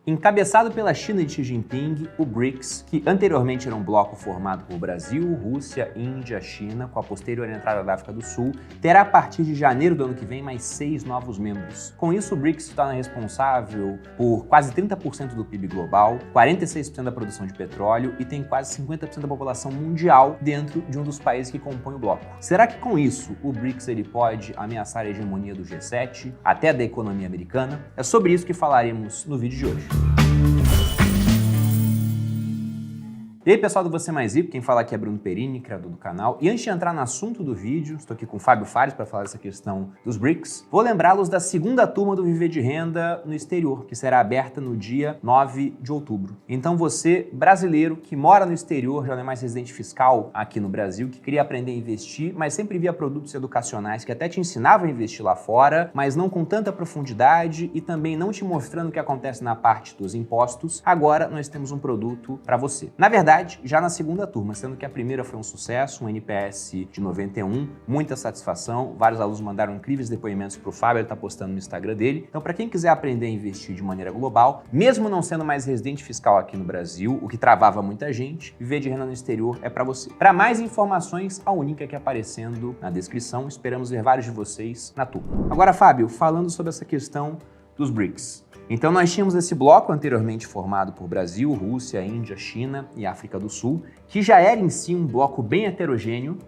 Encabeçado pela China de Xi Jinping, o BRICS, que anteriormente era um bloco formado por Brasil, Rússia, Índia, China, com a posterior entrada da África do Sul, terá a partir de janeiro do ano que vem mais 6 novos membros. Com isso, o BRICS se torna responsável por quase 30% do PIB global, 46% da produção de petróleo e tem quase 50% da população mundial dentro de um dos países que compõem o bloco. Será que com isso o BRICS ele pode ameaçar a hegemonia do G7, até da economia americana? É sobre isso que falaremos no vídeo de hoje. E aí pessoal do Você Mais Rico, quem fala aqui é Bruno Perini, criador do canal. E antes de entrar no assunto do vídeo, estou aqui com o Fábio Fares para falar dessa questão dos BRICS. Vou lembrá-los da segunda turma do Viver de Renda no exterior, que será aberta no dia 9 de outubro. Então você, brasileiro, que mora no exterior, já não é mais residente fiscal aqui no Brasil, que queria aprender a investir, mas sempre via produtos educacionais que até te ensinavam a investir lá fora, mas não com tanta profundidade e também não te mostrando o que acontece na parte dos impostos, agora nós temos um produto para você. Na verdade, já na segunda turma, sendo que a primeira foi um sucesso, um NPS de 91, muita satisfação, vários alunos mandaram incríveis depoimentos para o Fábio, ele está postando no Instagram dele. Então, para quem quiser aprender a investir de maneira global, mesmo não sendo mais residente fiscal aqui no Brasil, o que travava muita gente, Viver de Renda no Exterior é para você. Para mais informações, a link aqui aparecendo na descrição, esperamos ver vários de vocês na turma. Agora, Fábio, falando sobre essa questão dos BRICS. Então nós tínhamos esse bloco anteriormente formado por Brasil, Rússia, Índia, China e África do Sul, que já era em si um bloco bem heterogêneo,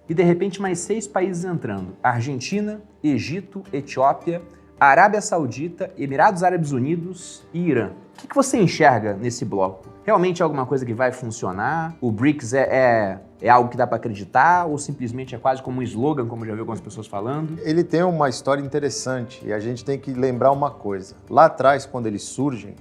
e de repente mais 6 países entrando: Argentina, Egito, Etiópia, Arábia Saudita, Emirados Árabes Unidos e Irã. O que você enxerga nesse bloco? Realmente é alguma coisa que vai funcionar? O BRICS é algo que dá para acreditar ou simplesmente é quase como um slogan, como já viu algumas pessoas falando? Ele tem uma história interessante e a gente tem que lembrar uma coisa. Lá atrás, quando eles surgem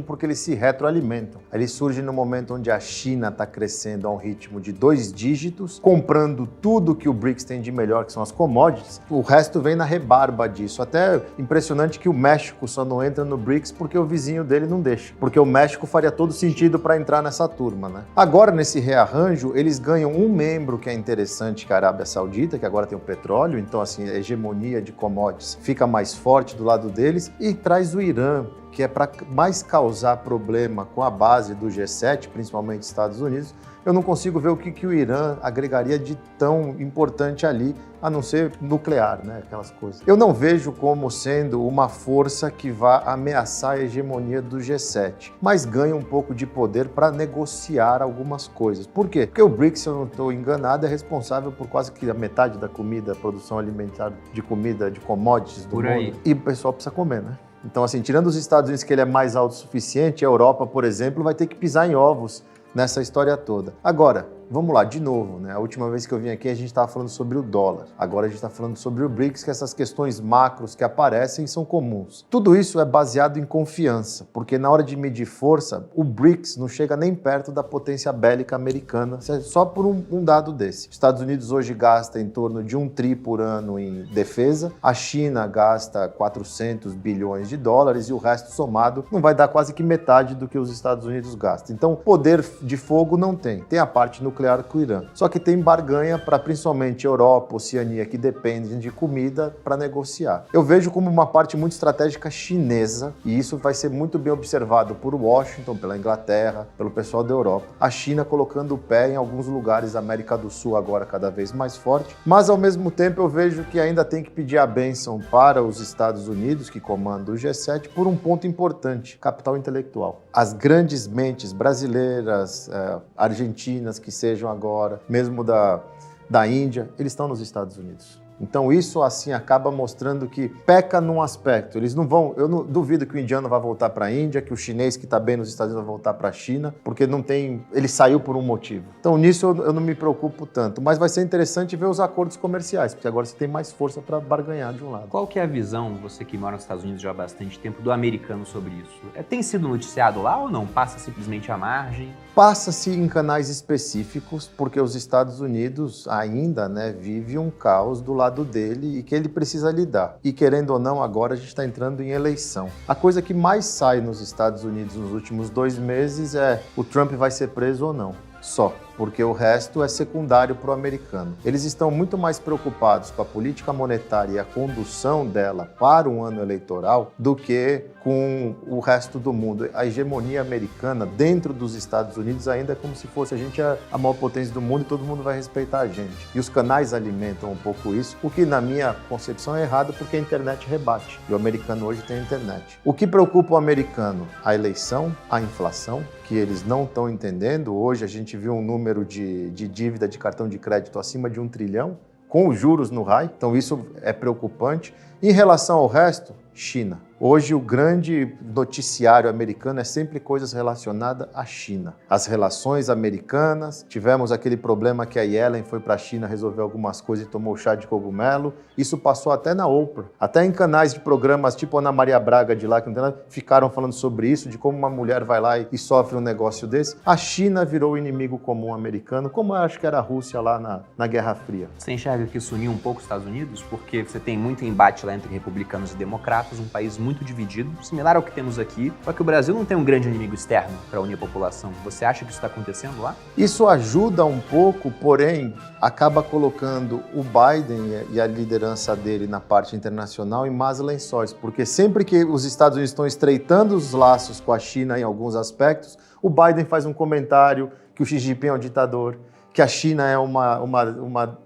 porque eles se retroalimentam. Eles surgem no momento onde a China está crescendo a um ritmo de 2 dígitos, comprando tudo que o BRICS tem de melhor, que são as commodities. O resto vem na rebarba disso. Até impressionante que o México só não entra no BRICS porque o vizinho dele não deixa. Porque o México faria todo sentido para entrar nessa turma, né? Agora, nesse rearranjo, eles ganham um membro que é interessante, que é a Arábia Saudita, que agora tem o petróleo, então assim, a hegemonia de commodities fica mais forte do lado deles, e traz o Irã, que é para mais causar problema com a base do G7, principalmente Estados Unidos. Eu não consigo ver o que o Irã agregaria de tão importante ali, a não ser nuclear, né? Aquelas coisas. Eu não vejo como sendo uma força que vá ameaçar a hegemonia do G7, mas ganha um pouco de poder para negociar algumas coisas. Por quê? Porque o BRICS, se eu não estou enganado, é responsável por quase que a metade da comida, a produção alimentar de comida, de commodities do mundo. E o pessoal precisa comer, né? Então, assim, tirando os Estados Unidos, que ele é mais autossuficiente, a Europa, por exemplo, vai ter que pisar em ovos nessa história toda. Agora, vamos lá, de novo, né? A última vez que eu vim aqui a gente estava falando sobre o dólar. Agora a gente está falando sobre o BRICS, que essas questões macros que aparecem são comuns. Tudo isso é baseado em confiança, porque na hora de medir força, o BRICS não chega nem perto da potência bélica americana, só por um dado desse. Os Estados Unidos hoje gasta em torno de 1 tri por ano em defesa, a China gasta 400 bilhões de dólares e o resto somado não vai dar quase que metade do que os Estados Unidos gastam. Então, poder de fogo não tem. Tem a parte nuclear com o Irã. Só que tem barganha para principalmente Europa, Oceania, que dependem de comida para negociar. Eu vejo como uma parte muito estratégica chinesa, e isso vai ser muito bem observado por Washington, pela Inglaterra, pelo pessoal da Europa. A China colocando o pé em alguns lugares da América do Sul agora cada vez mais forte, mas ao mesmo tempo eu vejo que ainda tem que pedir a bênção para os Estados Unidos, que comandam o G7, por um ponto importante: capital intelectual. As grandes mentes brasileiras, argentinas, que sejam agora, mesmo da Índia, eles estão nos Estados Unidos. Então isso assim acaba mostrando que peca num aspecto. Eles não vão, eu não duvido que o indiano vai voltar para a Índia, que o chinês que está bem nos Estados Unidos vai voltar para a China, porque não tem, ele saiu por um motivo. Então nisso eu não me preocupo tanto, mas vai ser interessante ver os acordos comerciais, porque agora você tem mais força para barganhar de um lado. Qual que é a visão, você que mora nos Estados Unidos já há bastante tempo, do americano sobre isso? Tem sido noticiado lá ou não? Passa simplesmente à margem? Passa-se em canais específicos, porque os Estados Unidos ainda, né, vive um caos do lado dele e que ele precisa lidar. E querendo ou não, agora a gente está entrando em eleição. A coisa que mais sai nos Estados Unidos nos últimos 2 meses é: o Trump vai ser preso ou não. Só. porque o resto é secundário para o americano. Eles estão muito mais preocupados com a política monetária e a condução dela para um ano eleitoral do que com o resto do mundo. A hegemonia americana dentro dos Estados Unidos ainda é como se fosse a gente a maior potência do mundo e todo mundo vai respeitar a gente. E os canais alimentam um pouco isso, o que na minha concepção é errado porque a internet rebate. E o americano hoje tem a internet. O que preocupa o americano? A eleição, a inflação, que eles não estão entendendo. Hoje a gente viu um número de dívida de cartão de crédito acima de 1 trilhão, com os juros no high, então isso é preocupante. Em relação ao resto, China. Hoje o grande noticiário americano é sempre coisas relacionadas à China. As relações americanas, tivemos aquele problema que a Yellen foi para a China resolver algumas coisas e tomou chá de cogumelo. Isso passou até na Oprah. Até em canais de programas tipo Ana Maria Braga de lá, que não tem nada, ficaram falando sobre isso, de como uma mulher vai lá e sofre um negócio desse. A China virou o inimigo comum americano, como eu acho que era a Rússia lá na Guerra Fria. Você enxerga que isso uniu um pouco os Estados Unidos? Porque você tem muito embate lá entre republicanos e democratas, um país muito dividido, similar ao que temos aqui, só que o Brasil não tem um grande inimigo externo para unir a população. Você acha que isso está acontecendo lá? Isso ajuda um pouco, porém, acaba colocando o Biden e a liderança dele na parte internacional em más lençóis, porque sempre que os Estados Unidos estão estreitando os laços com a China em alguns aspectos, o Biden faz um comentário que o Xi Jinping é um ditador, que a China é uma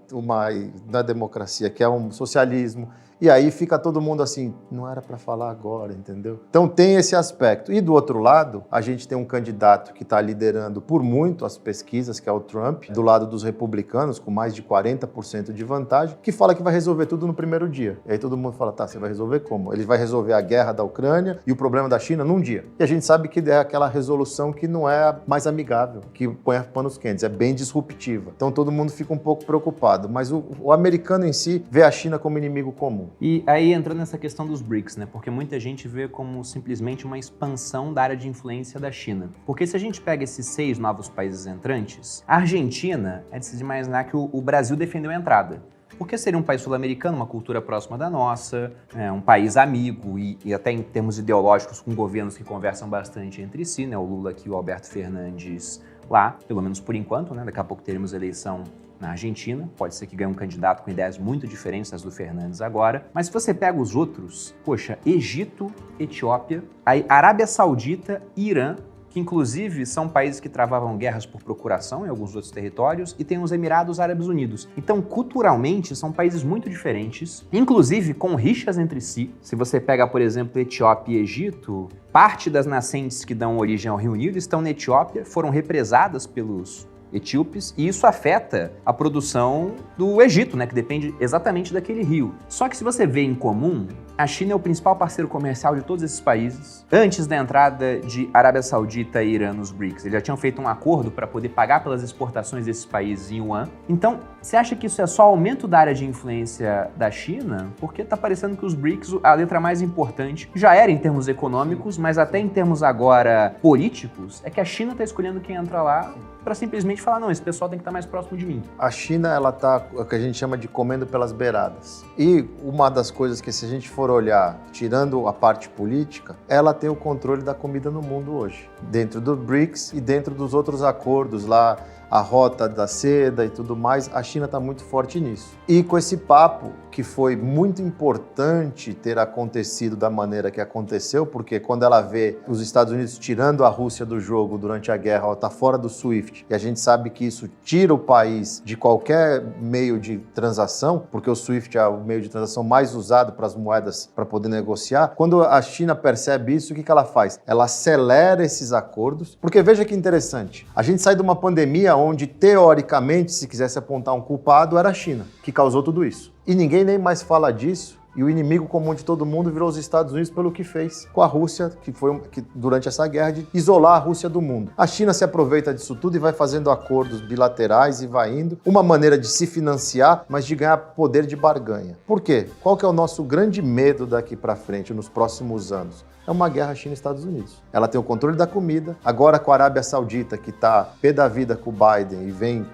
da democracia, que é um socialismo. E aí fica todo mundo assim, não era para falar agora, entendeu? Então tem esse aspecto. E do outro lado, a gente tem um candidato que está liderando por muito as pesquisas, que é o Trump, do lado dos republicanos, com mais de 40% de vantagem, que fala que vai resolver tudo no primeiro dia. E aí todo mundo fala, tá, você vai resolver como? Ele vai resolver a guerra da Ucrânia e o problema da China num dia. E a gente sabe que é aquela resolução que não é mais amigável, que põe panos quentes, é bem disruptiva. Então todo mundo fica um pouco preocupado, mas o americano em si vê a China como inimigo comum. E aí entrando nessa questão dos BRICS, né? Porque muita gente vê como simplesmente uma expansão da área de influência da China. Porque se a gente pega esses 6 novos países entrantes, a Argentina é de se imaginar que o Brasil defendeu a entrada. Porque seria um país sul-americano, uma cultura próxima da nossa, um país amigo e até em termos ideológicos com governos que conversam bastante entre si, né? O Lula aqui e o Alberto Fernandes lá, pelo menos por enquanto, né? Daqui a pouco teremos eleição na Argentina, pode ser que ganhe um candidato com ideias muito diferentes das do Fernandes agora, mas se você pega os outros, poxa, Egito, Etiópia, aí Arábia Saudita e Irã, que inclusive são países que travavam guerras por procuração em alguns outros territórios, e tem os Emirados Árabes Unidos. Então, culturalmente, são países muito diferentes, inclusive com rixas entre si. Se você pega, por exemplo, Etiópia e Egito, parte das nascentes que dão origem ao Rio Nilo estão na Etiópia, foram represadas pelos etíopes, e isso afeta a produção do Egito, né, que depende exatamente daquele rio. Só que se você vê em comum, a China é o principal parceiro comercial de todos esses países. Antes da entrada de Arábia Saudita e Irã nos BRICS, eles já tinham feito um acordo para poder pagar pelas exportações desses países em yuan. Então, você acha que isso é só aumento da área de influência da China? Porque tá parecendo que os BRICS, a letra mais importante, já era em termos econômicos, mas até em termos agora políticos, é que a China está escolhendo quem entra lá para simplesmente falar, não, esse pessoal tem que estar mais próximo de mim. A China, ela tá o que a gente chama de comendo pelas beiradas. E uma das coisas que, se a gente for olhar, tirando a parte política, ela tem o controle da comida no mundo hoje. Dentro do BRICS e dentro dos outros acordos lá, a rota da seda e tudo mais, a China está muito forte nisso. E com esse papo, que foi muito importante ter acontecido da maneira que aconteceu, porque quando ela vê os Estados Unidos tirando a Rússia do jogo durante a guerra, ela está fora do SWIFT, e a gente sabe que isso tira o país de qualquer meio de transação, porque o SWIFT é o meio de transação mais usado para as moedas para poder negociar. Quando a China percebe isso, o que ela faz? Ela acelera esses acordos, porque veja que interessante, a gente sai de uma pandemia onde, teoricamente, se quisesse apontar um culpado, era a China, que causou tudo isso. E ninguém nem mais fala disso, e o inimigo comum de todo mundo virou os Estados Unidos pelo que fez com a Rússia, que durante essa guerra, de isolar a Rússia do mundo. A China se aproveita disso tudo e vai fazendo acordos bilaterais e vai indo. Uma maneira de se financiar, mas de ganhar poder de barganha. Por quê? Qual que é o nosso grande medo daqui para frente, nos próximos anos? é uma guerra China e Estados Unidos. Ela tem o controle da comida, agora com a Arábia Saudita, que está pé da vida com o Biden e vem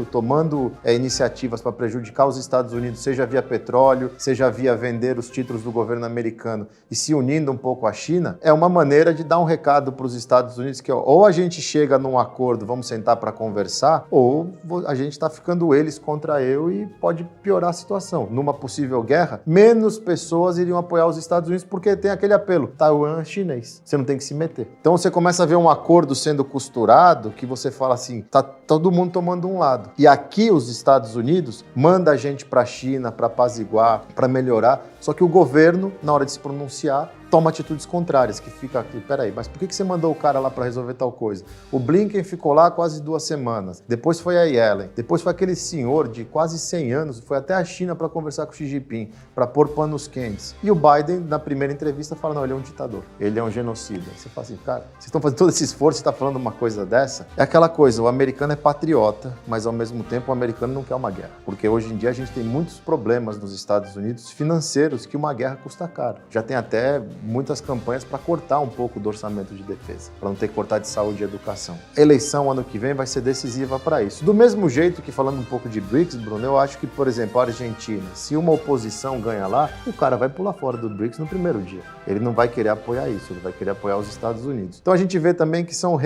tomando iniciativas para prejudicar os Estados Unidos, seja via petróleo, seja via vender os títulos do governo americano e se unindo um pouco à China, é uma maneira de dar um recado para os Estados Unidos que ou a gente chega num acordo, vamos sentar para conversar, ou a gente está ficando eles contra eu e pode piorar a situação. Numa possível guerra, menos pessoas iriam apoiar os Estados Unidos porque tem aquele apelo, Taiwan é chinês, você não tem que se meter. Então você começa a ver um acordo sendo costurado que você fala assim, tá todo mundo tomando um lado. E aqui os Estados Unidos manda a gente para a China para apaziguar, para melhorar, só que o governo, na hora de se pronunciar, toma atitudes contrárias, que fica aqui, peraí, mas por que você mandou o cara lá para resolver tal coisa? O Blinken ficou lá quase 2 semanas, depois foi a Yellen, depois foi aquele senhor de quase 100 anos, foi até a China para conversar com o Xi Jinping, para pôr panos quentes. E o Biden, na primeira entrevista, fala, não, ele é um ditador, ele é um genocida. Você fala assim, cara, vocês estão fazendo todo esse esforço, você está falando uma coisa dessa? É aquela coisa, o americano é patriota, mas ao mesmo tempo o americano não quer uma guerra, porque hoje em dia a gente tem muitos problemas nos Estados Unidos financeiros que uma guerra custa caro. Já tem até muitas campanhas para cortar um pouco do orçamento de defesa, para não ter que cortar de saúde e educação. A eleição ano que vem vai ser decisiva para isso. Do mesmo jeito que, falando um pouco de BRICS, Bruno, eu acho que, por exemplo, a Argentina, se uma oposição ganha lá, o cara vai pular fora do BRICS no primeiro dia. Ele não vai querer apoiar isso, ele vai querer apoiar os Estados Unidos. Então a gente vê também que são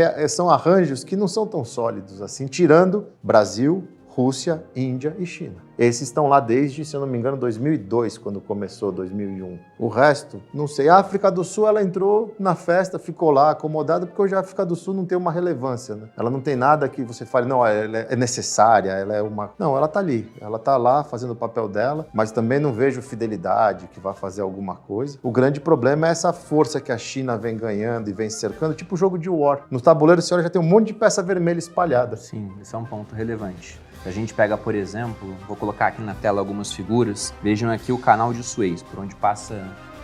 arranjos que não são tão sólidos assim, tirando Brasil, Rússia, Índia e China. Esses estão lá desde, se eu não me engano, 2002, quando começou 2001. O resto, não sei. A África do Sul, ela entrou na festa, ficou lá acomodada, porque hoje a África do Sul não tem uma relevância, né? Ela não tem nada que você fale, não, ela é necessária, ela é uma... Não, ela tá ali. Ela tá lá fazendo o papel dela, mas também não vejo fidelidade que vá fazer alguma coisa. O grande problema é essa força que a China vem ganhando e vem cercando, tipo o jogo de War. No tabuleiro, a senhora já tem um monte de peça vermelha espalhada. Sim, esse é um ponto relevante. Se a gente pega, por exemplo, vou colocar aqui na tela algumas figuras, vejam aqui o canal de Suez, por onde passa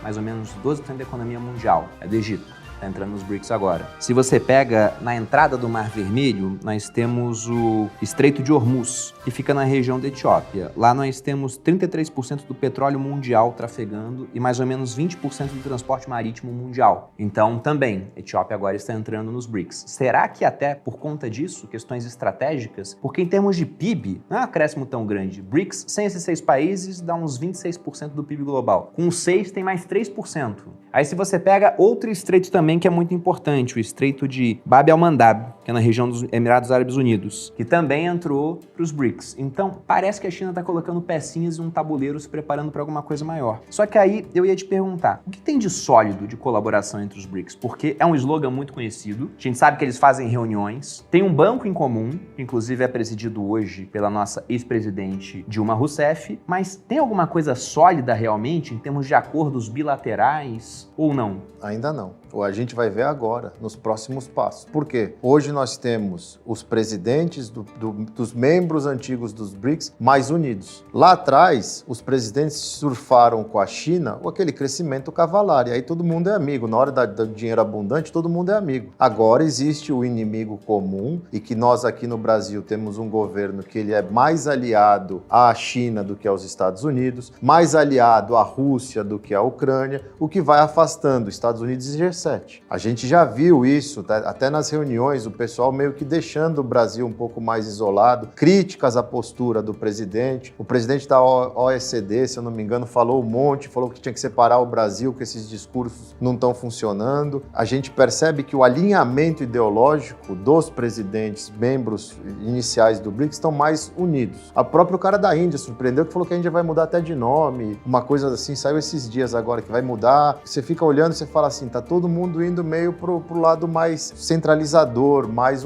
mais ou menos 12% da economia mundial, é do Egito. Está entrando nos BRICS agora. Se você pega na entrada do Mar Vermelho, nós temos o Estreito de Hormuz, que fica na região da Etiópia. Lá nós temos 33% do petróleo mundial trafegando e mais ou menos 20% do transporte marítimo mundial. Então, também, a Etiópia agora está entrando nos BRICS. Será que até por conta disso, questões estratégicas? Porque em termos de PIB, não é um acréscimo tão grande. BRICS, sem esses 6 países, dá uns 26% do PIB global. Com 6 tem mais 3%. Aí se você pega outro estreito também que é muito importante, o Estreito de Bab el-Mandab, que é na região dos Emirados Árabes Unidos, que também entrou para os BRICS. Então, parece que a China está colocando pecinhas em um tabuleiro se preparando para alguma coisa maior. Só que aí eu ia te perguntar, o que tem de sólido de colaboração entre os BRICS? Porque é um slogan muito conhecido, a gente sabe que eles fazem reuniões, tem um banco em comum, que inclusive é presidido hoje pela nossa ex-presidente Dilma Rousseff, mas tem alguma coisa sólida realmente em termos de acordos bilaterais ou não? Ainda não. A gente vai ver agora, nos próximos passos. Por quê? Hoje nós temos os presidentes dos membros antigos dos BRICS mais unidos. Lá atrás, os presidentes surfaram com a China aquele crescimento cavalar. E aí todo mundo é amigo. Na hora do dinheiro abundante, todo mundo é amigo. Agora existe o inimigo comum e que nós aqui no Brasil temos um governo que ele é mais aliado à China do que aos Estados Unidos, mais aliado à Rússia do que à Ucrânia, o que vai afastando Estados Unidos e G7. A gente já viu isso, até nas reuniões, o pessoal meio que deixando o Brasil um pouco mais isolado, críticas à postura do presidente. O presidente da OECD, se eu não me engano, falou um monte, falou que tinha que separar o Brasil, que esses discursos não estão funcionando. A gente percebe que o alinhamento ideológico dos presidentes, membros iniciais do BRICS, estão mais unidos. O próprio cara da Índia surpreendeu, que falou que a Índia vai mudar até de nome, uma coisa assim, saiu esses dias agora, que vai mudar. Você fica olhando e você fala assim, tá todo mundo indo meio pro lado mais centralizador, mais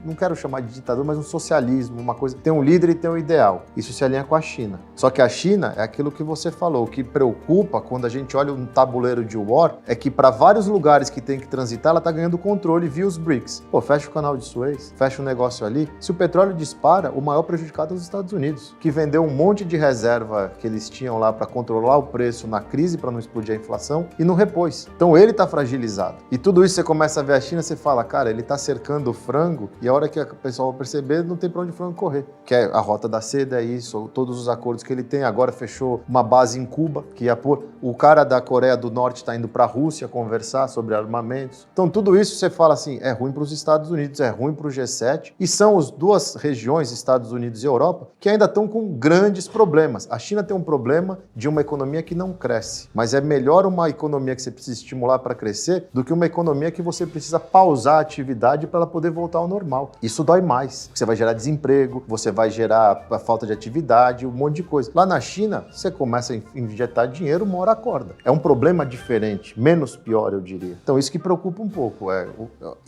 não quero chamar de ditador, mas um socialismo, uma coisa, tem um líder e tem um ideal. Isso se alinha com a China. Só que a China é aquilo que você falou, o que preocupa quando a gente olha um tabuleiro de War é que para vários lugares que tem que transitar, ela tá ganhando controle via os BRICS. Pô, fecha o canal de Suez, fecha um negócio ali. Se o petróleo dispara, o maior prejudicado é os Estados Unidos, que vendeu um monte de reserva que eles tinham lá para controlar o preço na crise, para não explodir a inflação, e não repôs. Então ele tá fragilizado. E tudo isso você começa a ver a China, você fala, cara, ele tá cercando o frango, e a hora que a pessoa vai perceber, não tem para onde o frango correr. Que é a Rota da Seda, é isso, todos os acordos que ele tem. Agora fechou uma base em Cuba, que ia pôr... O cara da Coreia do Norte está indo para a Rússia conversar sobre armamentos. Então, tudo isso você fala assim, é ruim para os Estados Unidos, é ruim para o G7, e são as duas regiões, Estados Unidos e Europa, que ainda estão com grandes problemas. A China tem um problema de uma economia que não cresce, mas é melhor uma economia que você precisa estimular para crescer do que uma economia que você precisa pausar a atividade para ela poder voltar ao normal. Isso dói mais. Você vai gerar desemprego, você vai gerar a falta de atividade, um monte de coisa. Lá na China, você começa a injetar dinheiro, uma hora acorda. É um problema diferente, menos pior, eu diria. Então, isso que preocupa um pouco.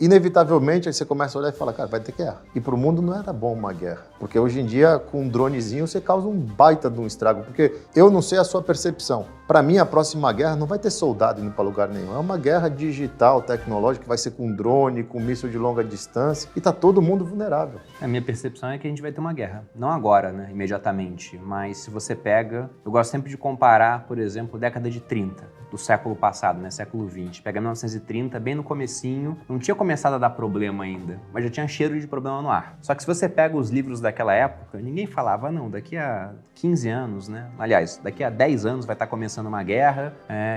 Inevitavelmente, aí você começa a olhar e fala, cara, vai ter guerra. E para o mundo não era bom uma guerra. Porque hoje em dia, com um dronezinho, você causa um baita de um estrago. Porque eu não sei a sua percepção. Para mim, a próxima guerra não vai ter soldado indo para lugar nenhum. É uma guerra digital, tecnológica, que vai ser com drone, com míssil de longa distância, e tá todo mundo vulnerável. A minha percepção é que a gente vai ter uma guerra. Não agora, né, imediatamente, mas se você pega... Eu gosto sempre de comparar, por exemplo, a década de 30, do século passado, né, século 20. Pega 1930, bem no comecinho, não tinha começado a dar problema ainda, mas já tinha cheiro de problema no ar. Só que se você pega os livros daquela época, ninguém falava, não, daqui a 15 anos, né? Aliás, daqui a 10 anos vai estar começando uma guerra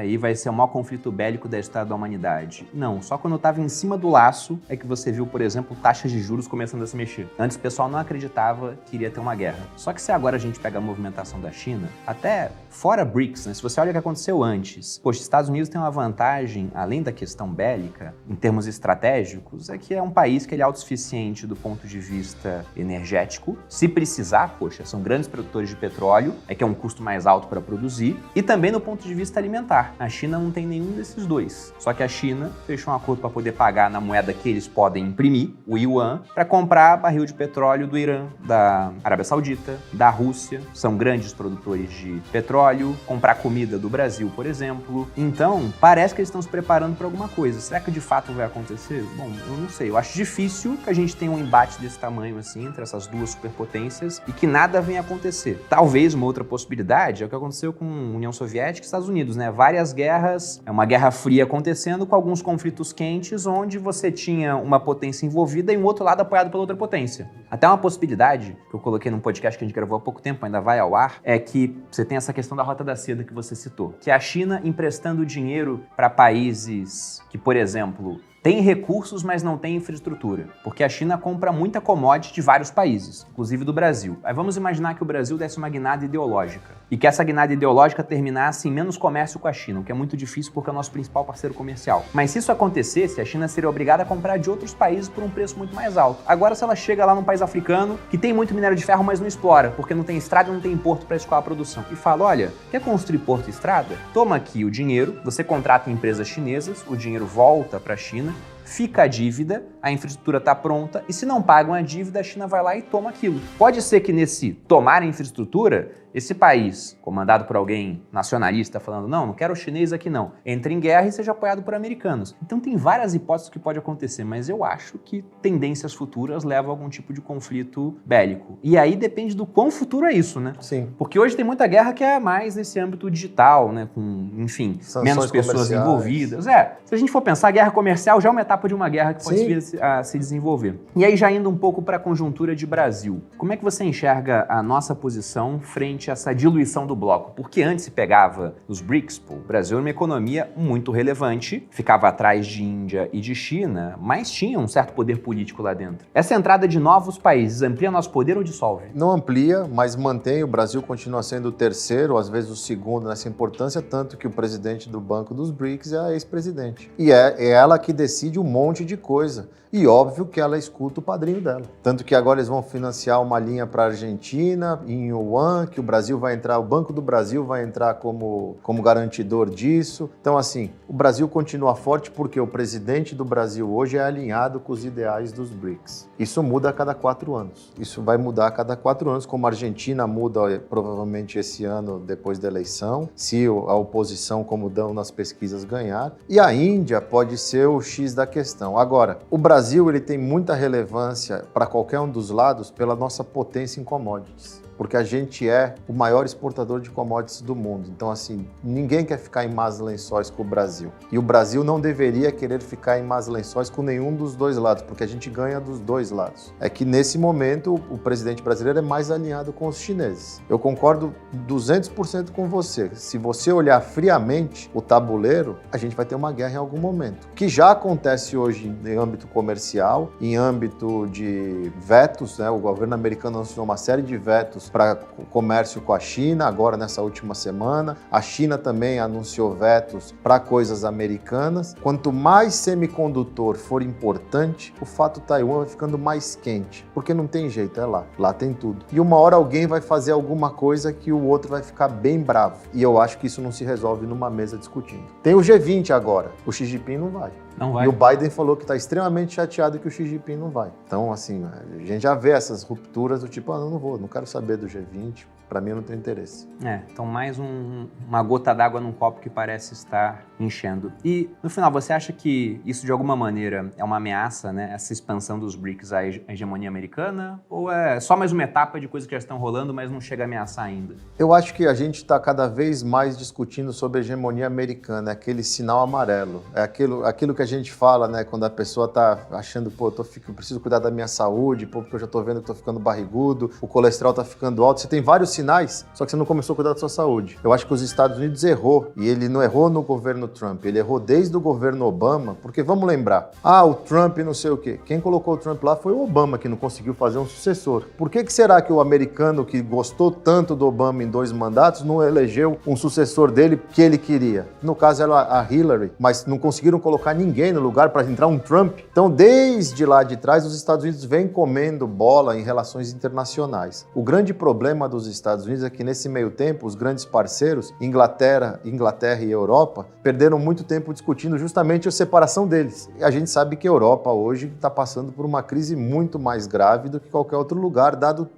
e vai ser o maior conflito bélico da história da humanidade. Não, só quando eu estava em cima do laço é que você viu, por exemplo, taxas de juros começando a se mexer. Antes o pessoal não acreditava que iria ter uma guerra. Só que se agora a gente pega a movimentação da China, até fora BRICS, né? Se você olha o que aconteceu antes, poxa, os Estados Unidos tem uma vantagem, além da questão bélica, em termos estratégicos, é que é um país que ele é autossuficiente do ponto de vista energético. Se precisar, poxa, são grandes produtores de petróleo, é que é um custo mais alto para produzir, e também no ponto de vista alimentar. A China não tem nenhum desses dois. Só que a China fechou um acordo para poder pagar na moeda que eles podem imprimir, o yuan, para comprar barril de petróleo do Irã, da Arábia Saudita, da Rússia, são grandes produtores de petróleo, comprar comida do Brasil, por exemplo. Então, parece que eles estão se preparando para alguma coisa. Será que de fato vai acontecer? Bom, eu não sei. Eu acho difícil que a gente tenha um embate desse tamanho assim, entre essas duas superpotências, e que nada venha acontecer. Talvez uma outra possibilidade é o que aconteceu com a União Soviética e Estados Unidos, né? Várias guerras, uma guerra fria acontecendo com alguns conflitos quentes, onde você tinha uma potência envolvida e um outro lado apoiado pela outra potência. Até uma possibilidade, que eu coloquei num podcast que a gente gravou há pouco tempo, ainda vai ao ar, é que você tem essa questão da Rota da Seda que você citou, que é a China emprestando dinheiro para países que, por exemplo, tem recursos, mas não tem infraestrutura, porque a China compra muita commodity de vários países, inclusive do Brasil. Aí vamos imaginar que o Brasil desse uma guinada ideológica e que essa guinada ideológica terminasse em menos comércio com a China, o que é muito difícil porque é o nosso principal parceiro comercial. Mas se isso acontecesse, a China seria obrigada a comprar de outros países por um preço muito mais alto. Agora, se ela chega lá num país africano que tem muito minério de ferro, mas não explora, porque não tem estrada e não tem porto para escoar a produção, e fala, olha, quer construir porto e estrada? Toma aqui o dinheiro, você contrata empresas chinesas, o dinheiro volta para a China, fica a dívida, a infraestrutura está pronta, e se não pagam a dívida, a China vai lá e toma aquilo. Pode ser que nesse tomar a infraestrutura, esse país, comandado por alguém nacionalista, falando, não quero chinês aqui não, entre em guerra e seja apoiado por americanos. Então tem várias hipóteses que pode acontecer, mas eu acho que tendências futuras levam a algum tipo de conflito bélico. E aí depende do quão futuro é isso, né? Sim. Porque hoje tem muita guerra que é mais nesse âmbito digital, né? Com, enfim, sanções menos pessoas comerciais envolvidas. Se a gente for pensar, a guerra comercial já é uma etapa de uma guerra que pode vir a se desenvolver. E aí já indo um pouco para a conjuntura de Brasil, como é que você enxerga a nossa posição frente a essa diluição do bloco? Porque antes se pegava os BRICS, o Brasil era uma economia muito relevante, ficava atrás de Índia e de China, mas tinha um certo poder político lá dentro. Essa entrada de novos países amplia nosso poder ou dissolve? Não amplia, mas mantém. O Brasil continua sendo o terceiro, às vezes o segundo nessa importância, tanto que o presidente do Banco dos BRICS é a ex-presidente. E é ela que decide um monte de coisa. E óbvio que ela escuta o padrinho dela. Tanto que agora eles vão financiar uma linha para a Argentina, em yuan, que o Brasil vai entrar, o Banco do Brasil vai entrar como garantidor disso. Então, assim, o Brasil continua forte porque o presidente do Brasil hoje é alinhado com os ideais dos BRICS. Isso muda a cada 4 anos. Isso vai mudar a cada 4 anos, como a Argentina muda provavelmente esse ano, depois da eleição, se a oposição, como dão nas pesquisas, ganhar. E a Índia pode ser o X da questão. Agora, o Brasil ele tem muita relevância para qualquer um dos lados pela nossa potência em commodities. porque a gente é o maior exportador de commodities do mundo. Então, assim, ninguém quer ficar em más lençóis com o Brasil. E o Brasil não deveria querer ficar em más lençóis com nenhum dos dois lados, porque a gente ganha dos dois lados. É que, nesse momento, o presidente brasileiro é mais alinhado com os chineses. Eu concordo 200% com você. Se você olhar friamente o tabuleiro, a gente vai ter uma guerra em algum momento. Que já acontece hoje em âmbito comercial, em âmbito de vetos, né? O governo americano anunciou uma série de vetos para o comércio com a China, agora nessa última semana. A China também anunciou vetos para coisas americanas. Quanto mais semicondutor for importante, o fato Taiwan vai ficando mais quente, porque não tem jeito, é lá. Lá tem tudo. E uma hora alguém vai fazer alguma coisa que o outro vai ficar bem bravo. E eu acho que isso não se resolve numa mesa discutindo. Tem o G20 agora. O Xi Jinping não vai. Não vai. E o Biden falou que está extremamente chateado que o Xi Jinping não vai. Então, assim, a gente já vê essas rupturas do tipo, não vou, não quero saber do G20, para mim não tem interesse. Então mais uma gota d'água num copo que parece estar enchendo. E, no final, você acha que isso, de alguma maneira, é uma ameaça, né? Essa expansão dos BRICS à hegemonia americana? Ou é só mais uma etapa de coisas que já estão rolando, mas não chega a ameaçar ainda? Eu acho que a gente está cada vez mais discutindo sobre a hegemonia americana, é aquele sinal amarelo. É aquilo que a gente fala, né? Quando a pessoa está achando, eu preciso cuidar da minha saúde, porque eu já estou vendo que estou ficando barrigudo, o colesterol está ficando alto. Você tem vários sinais, só que você não começou a cuidar da sua saúde. Eu acho que os Estados Unidos errou, e ele não errou no governo Trump, ele errou desde o governo Obama, porque vamos lembrar, o Trump não sei o quê. Quem colocou o Trump lá foi o Obama, que não conseguiu fazer um sucessor. Por que será que o americano que gostou tanto do Obama em 2 mandatos não elegeu um sucessor dele que ele queria? No caso era a Hillary, mas não conseguiram colocar ninguém no lugar para entrar um Trump. Então, desde lá de trás, os Estados Unidos vêm comendo bola em relações internacionais. O grande problema dos Estados Unidos é que, nesse meio tempo, os grandes parceiros, Inglaterra e Europa, perderam muito tempo discutindo justamente a separação deles. E a gente sabe que a Europa hoje está passando por uma crise muito mais grave do que qualquer outro lugar, dado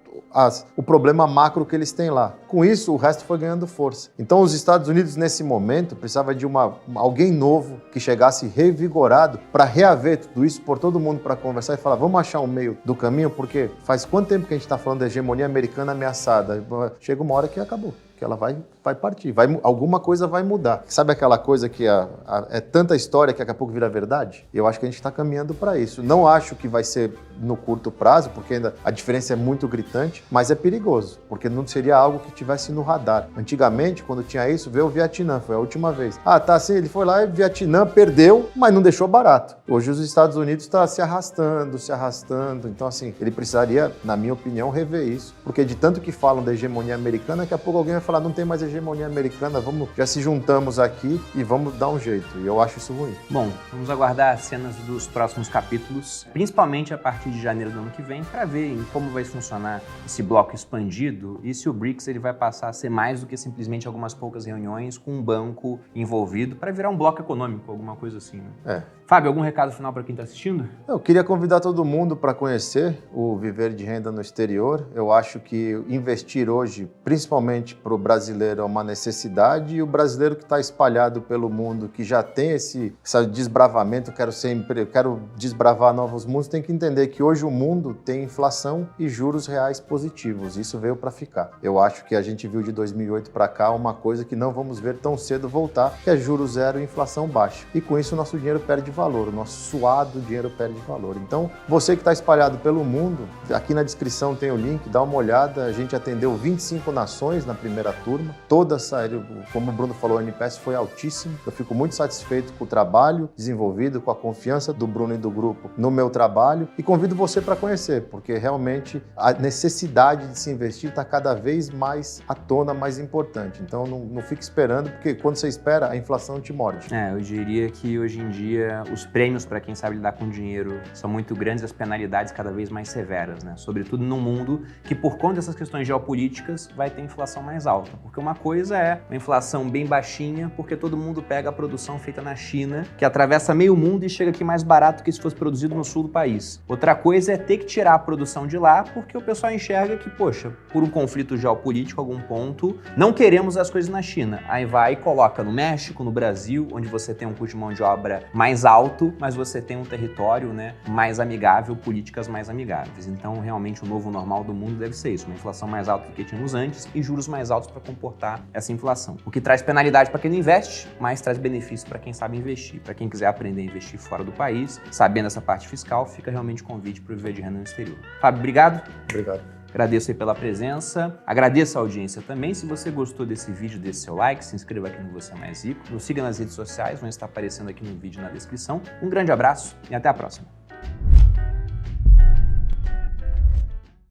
o problema macro que eles têm lá. Com isso, o resto foi ganhando força. Então, os Estados Unidos, nesse momento, precisava de alguém novo que chegasse revigorado para reaver tudo isso, pôr todo mundo para conversar e falar, vamos achar um meio do caminho, porque faz quanto tempo que a gente está falando da hegemonia americana ameaçada? Chega uma hora que acabou, que ela vai partir, alguma coisa vai mudar. Sabe aquela coisa que é tanta história que daqui a pouco vira verdade? Eu acho que a gente está caminhando para isso. Não acho que vai ser no curto prazo, porque ainda a diferença é muito gritante, mas é perigoso, porque não seria algo que tivesse no radar. Antigamente, quando tinha isso, veio o Vietnã, foi a última vez. Assim, ele foi lá e o Vietnã perdeu, mas não deixou barato. Hoje os Estados Unidos estão se arrastando, então assim, ele precisaria, na minha opinião, rever isso, porque de tanto que falam da hegemonia americana, daqui a pouco alguém vai falar, não tem mais hegemonia americana, já se juntamos aqui e vamos dar um jeito. E eu acho isso ruim. Bom, vamos aguardar as cenas dos próximos capítulos, principalmente a partir de janeiro do ano que vem, para ver em como vai funcionar esse bloco expandido e se o BRICS ele vai passar a ser mais do que simplesmente algumas poucas reuniões com um banco envolvido para virar um bloco econômico, alguma coisa assim, né? Fábio, algum recado final para quem está assistindo? Eu queria convidar todo mundo para conhecer o Viver de Renda no Exterior. Eu acho que investir hoje, principalmente para o brasileiro, é uma necessidade, e o brasileiro que está espalhado pelo mundo, que já tem esse desbravamento, quero desbravar novos mundos, tem que entender que hoje o mundo tem inflação e juros reais positivos. Isso veio para ficar. Eu acho que a gente viu de 2008 para cá uma coisa que não vamos ver tão cedo voltar, que é juros zero e inflação baixa. E com isso o nosso dinheiro perde valor, o nosso suado dinheiro perde valor. Então, você que está espalhado pelo mundo, aqui na descrição tem o link, dá uma olhada. A gente atendeu 25 nações na primeira turma, todas saíram, como o Bruno falou, o NPS foi altíssimo. Eu fico muito satisfeito com o trabalho desenvolvido, com a confiança do Bruno e do grupo no meu trabalho, e convido você para conhecer, porque realmente a necessidade de se investir está cada vez mais à tona, mais importante. Então, não fique esperando, porque quando você espera, a inflação te morde. Eu diria que hoje em dia os prêmios para quem sabe lidar com dinheiro são muito grandes e as penalidades cada vez mais severas, né? Sobretudo num mundo que, por conta dessas questões geopolíticas, vai ter inflação mais alta. alta, porque uma coisa é uma inflação bem baixinha, porque todo mundo pega a produção feita na China, que atravessa meio mundo e chega aqui mais barato que se fosse produzido no sul do país. Outra coisa é ter que tirar a produção de lá, porque o pessoal enxerga que, poxa, por um conflito geopolítico, algum ponto, não queremos as coisas na China. Aí vai e coloca no México, no Brasil, onde você tem um custo de mão de obra mais alto, mas você tem um território, né, mais amigável, políticas mais amigáveis. Então, realmente, o novo normal do mundo deve ser isso, uma inflação mais alta do que tínhamos antes e juros mais altos para comportar essa inflação. O que traz penalidade para quem não investe, mas traz benefício para quem sabe investir. Para quem quiser aprender a investir fora do país, sabendo essa parte fiscal, fica realmente o convite para o Viver de Renda no Exterior. Fábio, obrigado. Obrigado. Agradeço aí pela presença, agradeço a audiência também. Se você gostou desse vídeo, desse seu like, se inscreva aqui no Você é Mais Rico, nos siga nas redes sociais, vão estar aparecendo aqui no vídeo na descrição. Um grande abraço e até a próxima.